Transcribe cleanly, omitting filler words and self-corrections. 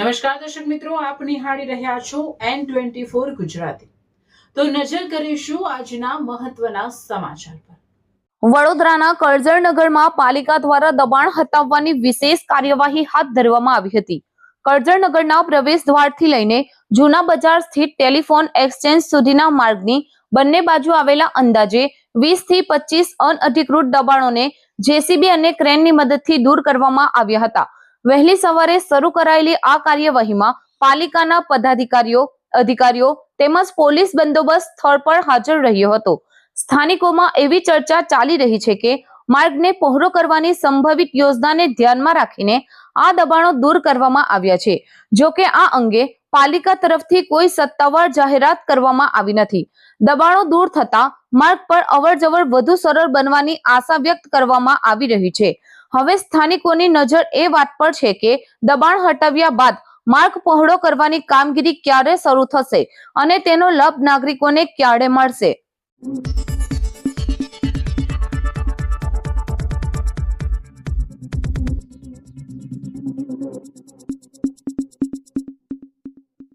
નમસ્કાર દર્શક મિત્રો, આપ નિહાળી રહ્યા છો N24 ગુજરાતી। તો નજર કરીશું આજના મહત્વના સમાચાર પર। વડોદરાના કરજણનગરમાં પાલિકા દ્વારા દબાણ હટાવવાની વિશેષ કાર્યવાહી હાથ ધરવામાં આવી હતી। કરજણનગરના પ્રવેશ દ્વારથી લઈને જૂના બજાર સ્થિત ટેલિફોન એક્સચેન્જ સુધીના માર્ગની બંને બાજુ આવેલા અંદાજે 20 થી 25 અનઅધિકૃત દબાણોને જેસીબી અને ક્રેનની મદદથી દૂર કરવામાં આવ્યા હતા। વહેલી સવારે શરૂ કરાયેલી આ કાર્યવાહીમાં પાલિકાના પદાધિકારીઓ, અધિકારીઓ તેમજ પોલીસ બંદોબસ્ત સ્થળ પર હાજર રહ્યો હતો। સ્થાનિકોમાં એવી ચર્ચા ચાલી રહી છે કે માર્ગને પહોળો કરવાની સંભવિત યોજનાને ધ્યાનમાં રાખીને આ દબાણો દૂર કરવામાં આવ્યા છે। જો કે આ અંગે પાલિકા તરફથી કોઈ સત્તાવાર જાહેરાત કરવામાં આવી નથી। દબાણો દૂર થતા માર્ગ પર અવરજવર વધુ સરળ બનવાની આશા વ્યક્ત કરવામાં આવી રહી છે। હવે સ્થાનિકોની નજર એ વાત પર છે કે દબાણ હટાવ્યા બાદ માર્ગ પહોળો કરવાની કામગીરી ક્યારે શરૂ થશે અને તેનો લાભ નાગરિકોને ક્યારે મળશે।